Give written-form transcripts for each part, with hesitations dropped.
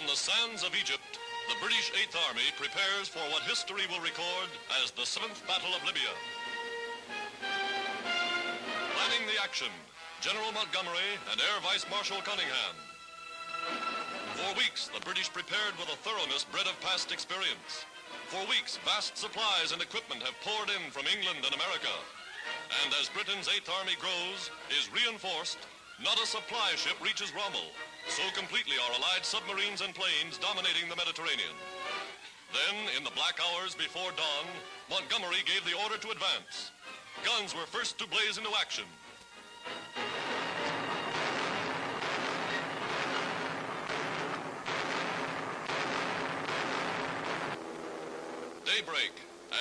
the sands of Egypt, the British Eighth Army prepares for what history will record as the 7th Battle of Libya. Planning the action, General Montgomery and Air Vice Marshal Cunningham. For weeks, the British prepared with a thoroughness bred of past experience. For weeks, vast supplies and equipment have poured in from England and America. And as Britain's Eighth Army grows, is reinforced, not a supply ship reaches Rommel. So completely are Allied submarines and planes dominating the Mediterranean. Then, in the black hours before dawn, Montgomery gave the order to advance. Guns were first to blaze into action. Daybreak,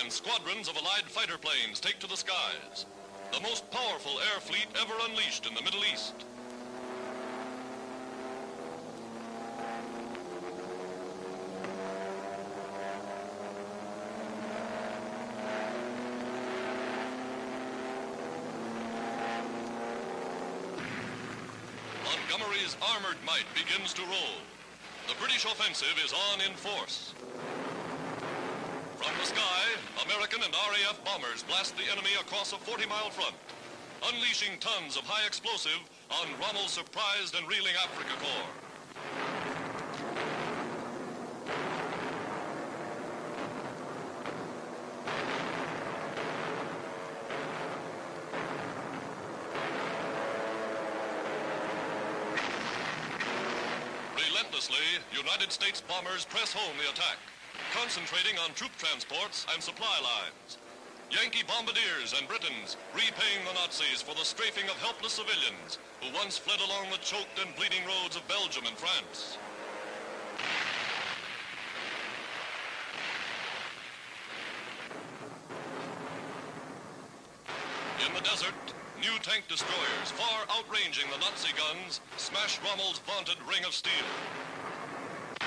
and squadrons of Allied fighter planes take to the skies. The most powerful air fleet ever unleashed in the Middle East. Montgomery's armored might begins to roll. The British offensive is on in force. From the sky, American and RAF bombers blast the enemy across a 40-mile front, unleashing tons of high explosive on Rommel's surprised and reeling Africa Corps. Relentlessly, United States bombers press home the attack, concentrating on troop transports and supply lines. Yankee bombardiers and Britons repaying the Nazis for the strafing of helpless civilians who once fled along the choked and bleeding roads of Belgium and France. In the desert, new tank destroyers, far outranging the Nazi guns, smash Rommel's vaunted ring of steel. The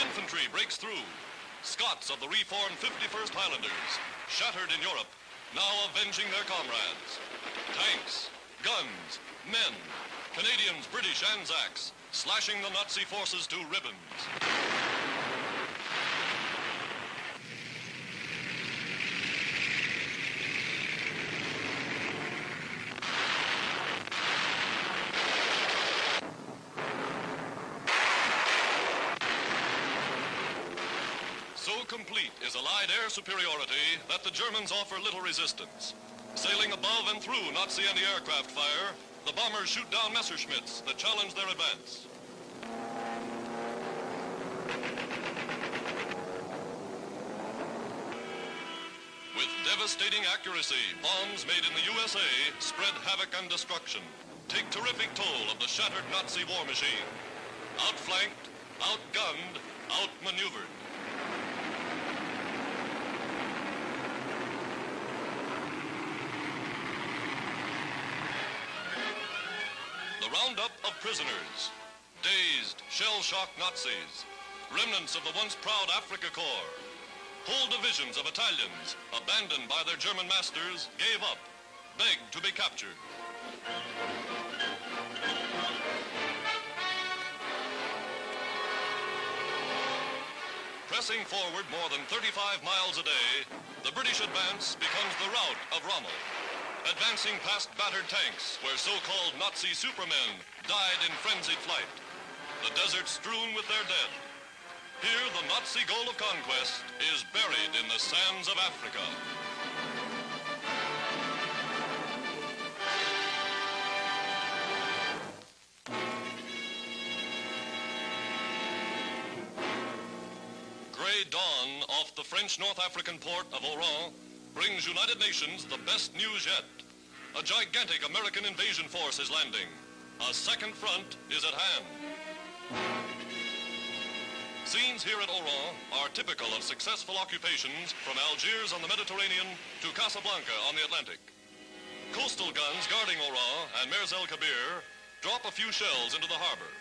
infantry breaks through. Scots of the reformed 51st Highlanders, shattered in Europe, now avenging their comrades. Tanks, guns, men, Canadians, British, Anzacs, slashing the Nazi forces to ribbons. So complete is Allied air superiority that the Germans offer little resistance. Sailing above and through Nazi anti-aircraft fire, the bombers shoot down Messerschmitts that challenge their advance. With devastating accuracy, bombs made in the USA spread havoc and destruction, take terrific toll of the shattered Nazi war machine. Outflanked, outgunned, outmaneuvered. Roundup of prisoners, dazed, shell-shocked Nazis, remnants of the once proud Africa Corps. Whole divisions of Italians, abandoned by their German masters, gave up, begged to be captured. Pressing forward more than 35 miles a day, the British advance becomes the rout of Rommel. Advancing past battered tanks where so-called Nazi supermen died in frenzied flight. The desert strewn with their dead. Here, the Nazi goal of conquest is buried in the sands of Africa. Gray dawn off the French North African port of Oran brings United Nations the best news yet. A gigantic American invasion force is landing. A second front is at hand. Scenes here at Oran are typical of successful occupations from Algiers on the Mediterranean to Casablanca on the Atlantic. Coastal guns guarding Oran and Mers el Kabir drop a few shells into the harbor.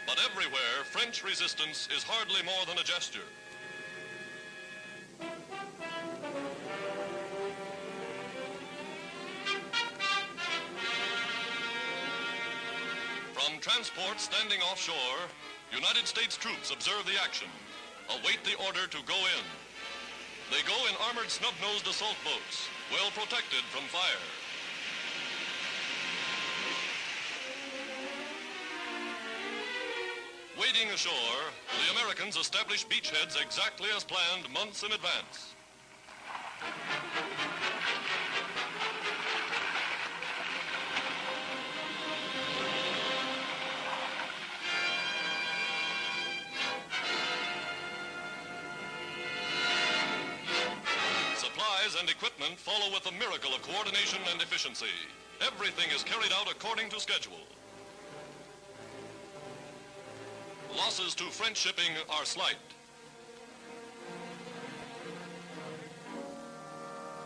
But everywhere, French resistance is hardly more than a gesture. From transports standing offshore United States troops observe the action, await the order to go in. They go in armored snub-nosed assault boats, well protected from fire. Wading ashore, the Americans establish beachheads exactly as planned months in advance. Supplies and equipment follow with a miracle of coordination and efficiency. Everything is carried out according to schedule. Losses to French shipping are slight.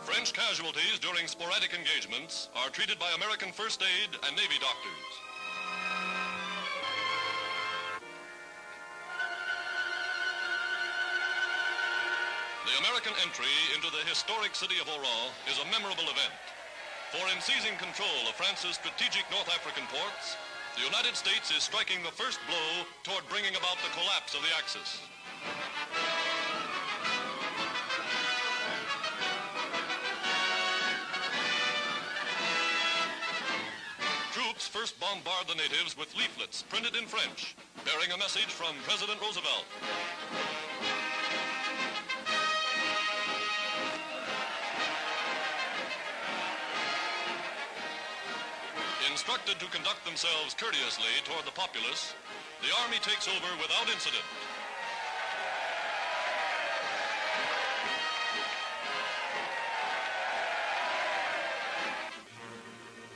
French casualties during sporadic engagements are treated by American first aid and Navy doctors. The American entry into the historic city of Oran is a memorable event. For in seizing control of France's strategic North African ports, the United States is striking the first blow toward bringing about the collapse of the Axis. Troops first bombard the natives with leaflets printed in French, bearing a message from President Roosevelt. Instructed to conduct themselves courteously toward the populace, the Army takes over without incident.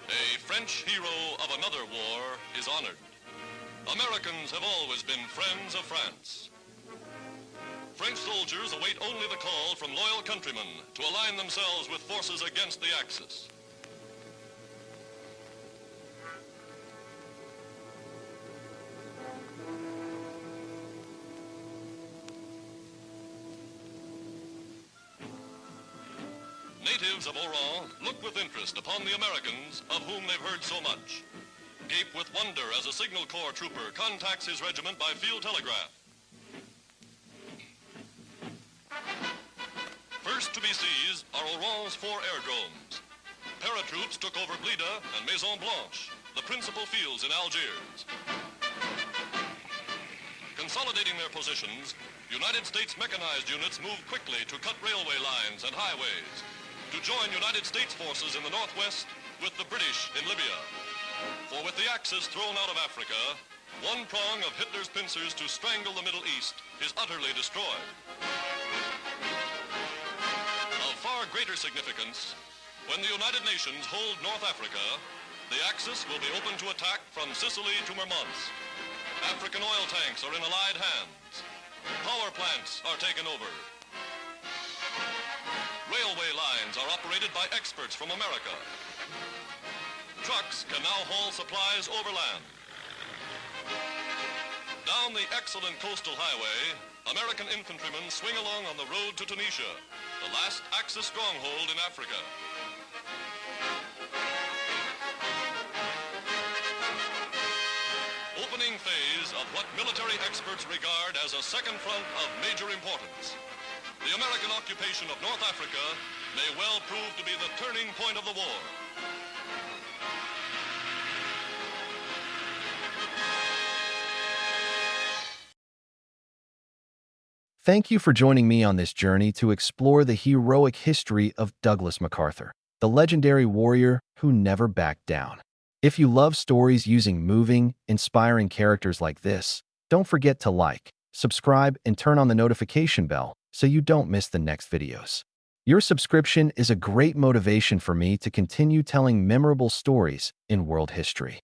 A French hero of another war is honored. Americans have always been friends of France. French soldiers await only the call from loyal countrymen to align themselves with forces against the Axis. Natives of Oran look with interest upon the Americans, of whom they've heard so much. Gape with wonder as a Signal Corps trooper contacts his regiment by field telegraph. First to be seized are Oran's 4 aerodromes. Paratroops took over Blida and Maison Blanche, the principal fields in Algiers. Consolidating their positions, United States mechanized units moved quickly to cut railway lines and highways, to join United States forces in the northwest with the British in Libya. For with the Axis thrown out of Africa, one prong of Hitler's pincers to strangle the Middle East is utterly destroyed. Of far greater significance, when the United Nations hold North Africa, the Axis will be open to attack from Sicily to Murmansk. African oil tanks are in Allied hands. Power plants are taken over. Railway lines are operated by experts from America. Trucks can now haul supplies overland. Down the excellent coastal highway, American infantrymen swing along on the road to Tunisia, the last Axis stronghold in Africa. Opening phase of what military experts regard as a second front of major importance. The American occupation of North Africa may well prove to be the turning point of the war. Thank you for joining me on this journey to explore the heroic history of Douglas MacArthur, the legendary warrior who never backed down. If you love stories using moving, inspiring characters like this, don't forget to like, subscribe, and turn on the notification bell so you don't miss the next videos. Your subscription is a great motivation for me to continue telling memorable stories in world history.